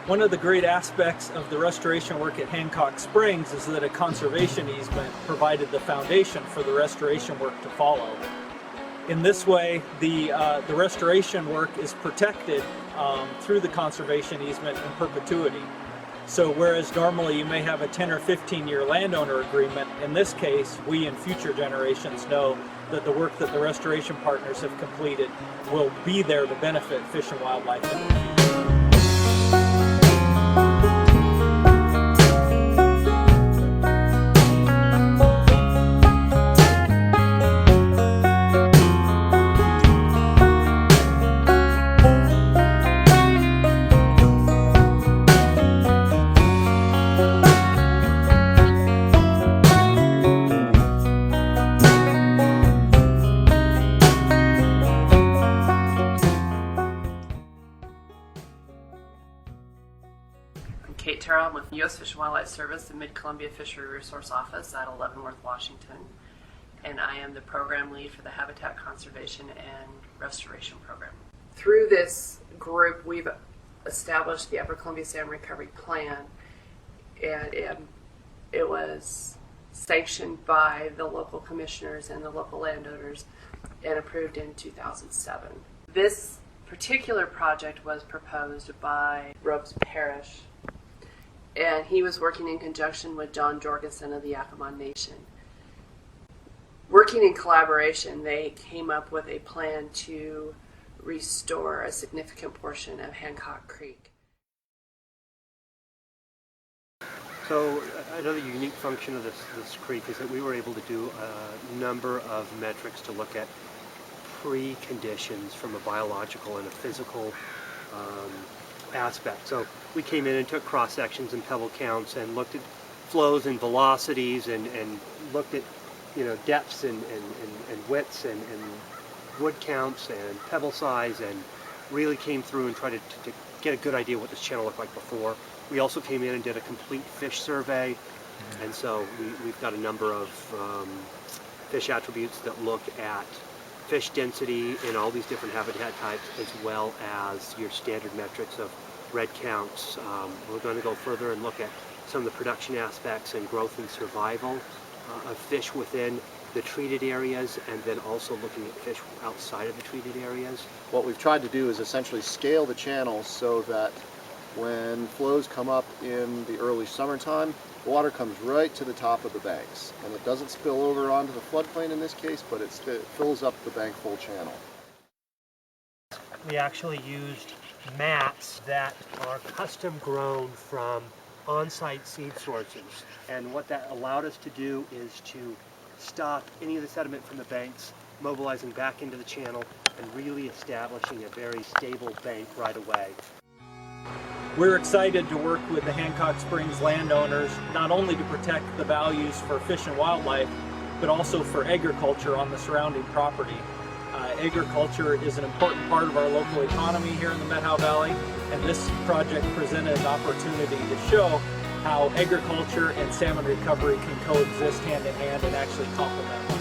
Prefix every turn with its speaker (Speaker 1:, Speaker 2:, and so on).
Speaker 1: One of the great aspects of the restoration work at Hancock Springs is that a conservation easement provided the foundation for the restoration work to follow. In this way, the restoration work is protected through the conservation easement in perpetuity. So whereas normally you may have a 10 or 15-year landowner agreement, in this case, we and future generations know that the work that the restoration partners have completed will be there to benefit fish and wildlife in the future.
Speaker 2: Kate Terrell. I'm with U.S. Fish and Wildlife Service, the Mid-Columbia Fishery Resource Office at Leavenworth, Washington, and I am the program lead for the Habitat Conservation and Restoration Program. Through this group, we've established the Upper Columbia Salmon Recovery Plan, and it was sanctioned by the local commissioners and the local landowners and approved in 2007. This particular project was proposed by Robes Parish, and he was working in conjunction with John Jorgensen of the Yakama Nation. Working in collaboration, they came up with a plan to restore a significant portion of Hancock Creek.
Speaker 3: So another unique function of this creek is that we were able to do a number of metrics to look at preconditions from a biological and a physical aspect. So we came in and took cross sections and pebble counts and looked at flows and velocities and looked at depths and widths and wood counts and pebble size, and really came through and tried to get a good idea what this channel looked like before. We also came in and did a complete fish survey, and so we've got a number of fish attributes that look at fish density in all these different habitat types, as well as your standard metrics of red counts. We're going to go further and look at some of the production aspects and growth and survival of fish within the treated areas, and then also looking at fish outside of the treated areas.
Speaker 4: What we've tried to do is essentially scale the channels so that when flows come up in the early summertime, the water comes right to the top of the banks, and it doesn't spill over onto the floodplain in this case, but it fills up the bank full channel.
Speaker 3: We actually used mats that are custom grown from on-site seed sources, and what that allowed us to do is to stop any of the sediment from the banks mobilizing back into the channel and really establishing a very stable bank right away.
Speaker 1: We're excited to work with the Hancock Springs landowners, not only to protect the values for fish and wildlife, but also for agriculture on the surrounding property. Agriculture is an important part of our local economy here in the Methow Valley, and this project presented an opportunity to show how agriculture and salmon recovery can coexist hand in hand and actually complement one another.